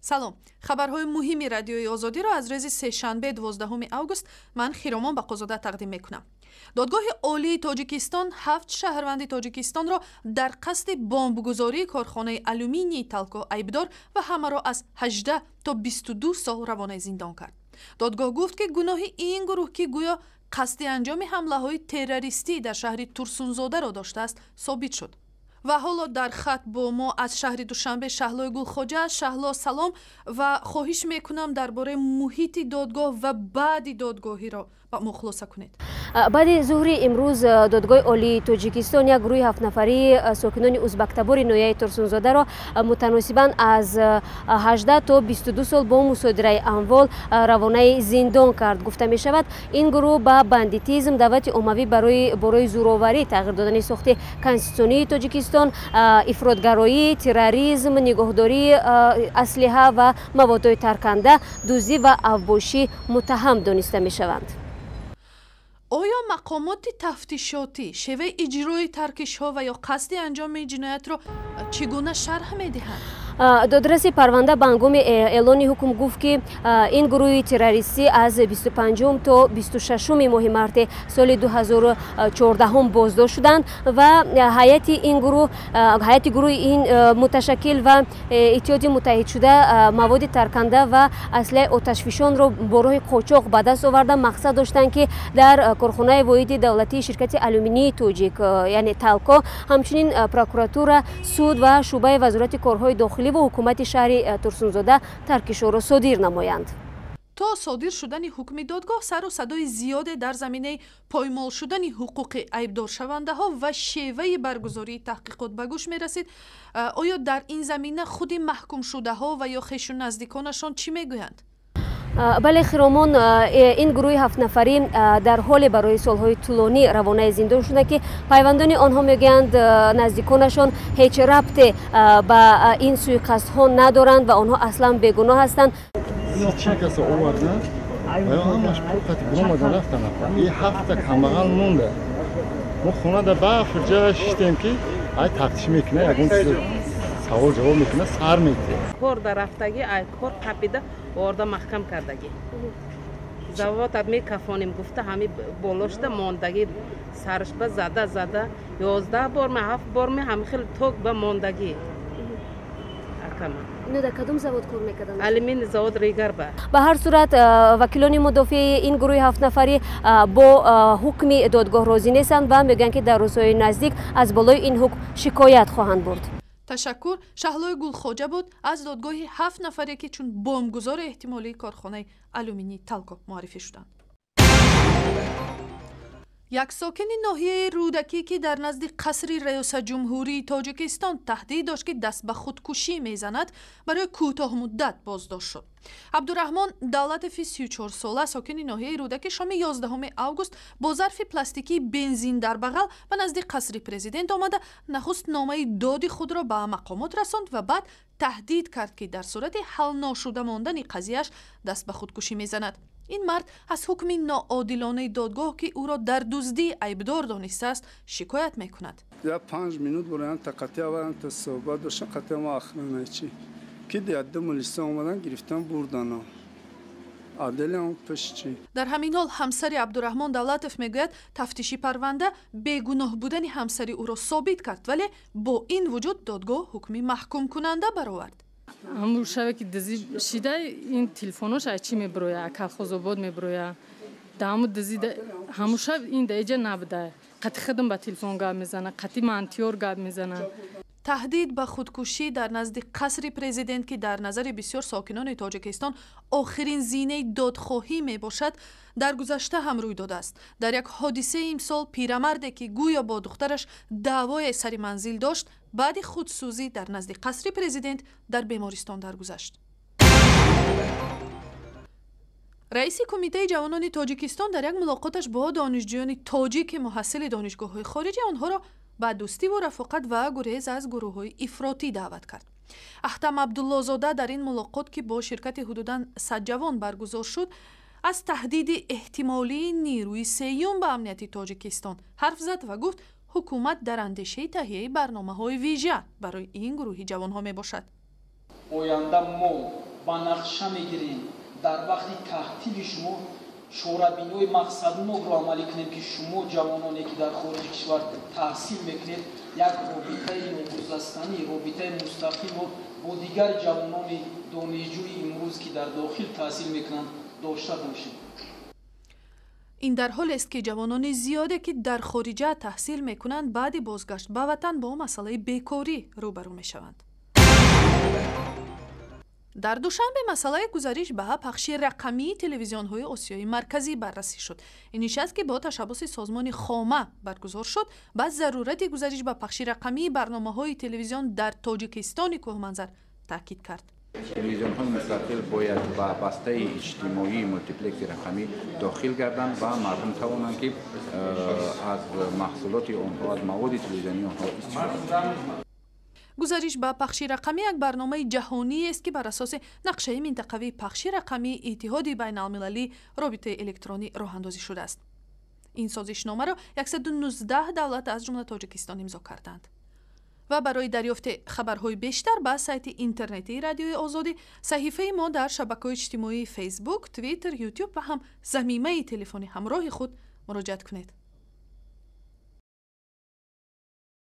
салом. хабарҳои муҳими радиои озодиро аз рӯзи сешанбе 12 август ман Хиромон Бақозода тақдим мекунам. додгоҳи олии тоҷикистон 7 шаҳрванди тоҷикистонро дар қасди бомбгузории корхонаи алюминии Талко айбдор ва ҳамаро аз 18 то 22 сол равонаи зиндон кард. додгоҳ гуфт ки гуноҳи ин гурӯҳ ки гӯё қасди анҷоми ҳамлаҳои террористӣ дар шаҳри Турсунзодаро доштааст собит шуд. ва ҳоло дар хат бо мо аз шаҳри Душанбе Шаҳлои Гулхоҷа. Шаҳло, салом ва хоҳиш мекунам дар бораи муҳити додгоҳ ва баъди додгоҳиро ба мо хулоса кунед. баъди зуҳри имрӯз додгоҳи олии тоҷикистон як гурӯҳи 7 нафарии сокинони узбактабори ноҳияи Турсунзодаро мутаносибан аз 18 то 22 сол бо мусодираи амвол равонаи зиндон кард. гуфта мешавад ин гурӯҳ ба бандитизм, даъвати оммавӣ борои зӯроварӣ, тағйир додани сохти конститутсионии Тоҷикистон, ифротгароӣ, терроризм, нигоҳдории аслиҳа ва маводҳои тарканда, дуздӣ ва авбошӣ муттаҳам дониста мешаванд. оё мақомоти тафтишотӣ шеваи иҷрои таркишҳо ва ё қасди анҷоми ҷиноятро чӣ гуна шарҳ медиҳанд? додраси парванда ба ҳангоми эълони ҳукм гуфт ки ин гурӯҳи террористӣ аз 25 то 26 моҳи марти соли 2014 боздошт шуданд ва ҳайати гурӯҳи ин муташаккил ва иттиҳоди муттаҳидшуда маводи тарканда ва аслиҳаи оташфишонро бо роҳи қочоқ ба даст оварда мақсад доштанд ки дар корхонаи воҳиди давлатии ширкати алюминии тоҷик яъне Талко, ҳамчунин прокуратура, суд ва шӯъбаи вазорати корҳои дохилӣ ва ҳукумати шаҳри Турсунзода таркишоро содир намоянд. то содир шудани ҳукми додгоҳ сару садои зиёде дар заминаи поймол шудани ҳуқуқи айбдоршавандаҳо ва шеваи баргузории таҳқиқот ба гӯш мерасид. оё дар ин замина худи маҳкумшудаҳо ва ё хешу наздиконашон чӣ мегӯянд? бале Хиромон, ин гурӯҳи 7 нафарӣ дар ҳоле барои солҳои тӯлонӣ равонаи зиндон шуда ки пайвандони онҳо мегӯянд наздиконашон ҳеҷ рабте ба ин суиқасдҳо надоранд ва онҳо аслан бегуноҳ ҳастанд. савол ҷавоб мекунад, сар мекунад. Кор дар рафтаги ай кор қапида орда маҳкам кардаги. Завод ад мекафоним гуфта ҳами болошда мондаги сарш ба зада 11 бор ме 7 бор ме ҳами хел ток ба мондаги. Акама. Ину дар кадом завод кор мекарданд? Алюминий завод Ригар ба. ба ҳар сурат вакилони мудофиаи ин гурӯҳи 7 нафарӣ бо ҳукми додгоҳ розӣ нестанд ва мегӯянд ки дар рӯзҳои наздик аз болои ин ҳукм шикоят хоҳанд бурд. ташаккур. Шаҳлои Гулхоҷа буд аз додгоҳи 7 нафаре ки чун бомбгузори эҳтимолии корхонаи алюминии Талко муаррифӣ шуданд. як сокини ноҳияи Рӯдакӣ ки дар назди қасри раёсатҷумҳурии Тоҷикистон таҳдид дошт ки даст ба худкушӣ мезанад, барои кӯтоҳмуддат боздошт шуд. Абдурраҳмон Давлатови 34 сола сокини ноҳияи Рӯдакӣ шоми 11 август бо зарфи пластикии бензин дар бағал ба назди қасри президент омада нахуст номаи доди худро ба мақомот расонд ва баъд таҳдид кард ки дар сурати ҳал ношуда мондани қазияш даст ба худкушӣ мезанад. ин мард аз ҳукми ноодилонаи додгоҳ ки ӯро дар дуздӣ айбдор донистааст шикоят мекунад. 5 минут буранд та қатъия варанд та суҳбат доштан қатъия ма ахрана чи ки диадда мулиса омадан гирифтан бурдана аделам пеш чи. дар ҳамин ҳол ҳамсари Абдурраҳмон Давлатов мегӯяд тафтиши парванда бегуноҳ будани ҳамсари ӯро собит кард, вале бо ин вуҷуд додгоҳ ҳукми маҳкумкунанда баровард. ҳамун шаве ки дизӣ шида ин телефонош аз чӣ мебироя, Калхозобод мебироя, даъму дизида ҳамун шав ин даиҷа набуда, қати худам ба телефон гап мезана, қати мантиёр гап мезана. таҳдид ба худкушӣ дар назди қасри президент ки дар назари бисёр сокинони Тоҷикистон охирин зинаи додхоҳӣ мебошад, дар гузашта ҳам рӯй додааст. дар як ҳодисаи имсол пирамарде ки гӯё бо духтараш даъвое сари манзил дошт, баъди худсӯзӣ дар назди қасри президент дар бемористон даргузашт. раиси кумитаи ҷавонони Тоҷикистон дар як мулоқоташ бо донишҷӯёни тоҷики муҳассили донишгоҳҳои хориҷӣ онҳоро ба дӯстиву рафоқат ва гурез аз гурӯҳҳои ифротӣ даъват кард. Аҳтам Абдуллозода дар ин мулоқот ки бо ширкати ҳудудан 100 ҷавон баргузор шуд, аз таҳдиди эҳтимолии нирӯи сеюм ба амнияти Тоҷикистон ҳарф зад ва гуфт ҳукумат дар андешаи таҳияи барномаҳои вижа барои ин гурӯҳи ҷавонҳо мебошад. оянда мо ба нақша мегирем дар вақти таҳтили шумо шорабинои мақсаднок ро амалӣ кунем ки шумо ҷавононе ки дар хориҷи кишвар таҳсил мекунед як робитаи ногузастанӣ робитаи мустақимо бо дигари ҷавонони донишҷӯи имрӯз ки дар дохил таҳсил мекунанд дошта бошед. ин дар ҳоле аст ки ҷавонони зиёде ки дар хориҷа таҳсил мекунанд баъди бозгашт ба ватан бо масъалаи бекорӣ рӯбарӯ мешаванд. дар душанбе масъалаи гузариш ба пахши рақамии телевизионҳои осиёи марказӣ баррасӣ шуд. ин нишаст ки бо ташаббуси созмони хома баргузор шуд ба зарурати гузариш ба пахши рақамии барномаҳои телевизион дар тоҷикистони кӯҳманзар таъкид кард. телевизионҳои мустақил бояд ба бастаи иҷтимоии мултиплекси рақамӣ дохил гарданд ва мардум тавонанд ки аз маҳсулоти онҳо аз маводи телевизионии онҳо истифода кунанд. гузариш ба пахши рақамӣ як барномаи ҷаҳониест ки бар асоси нақшаи минтақавии пахши рақамии иттиҳоди байналмилалии робитаи электронӣ роҳандозӣ шудааст. ин созишномаро 119 давлат аз ҷумла тоҷикистон имзо карданд. ва барои дарёфти хабарҳои бештар ба сайти интернетии радиои озодӣ саҳифаи мо дар шабакаҳои иҷтимоии фейсбук, твиттер, ютуб ва ҳам замимаи телефони ҳамроҳи худ муроҷиат кунед.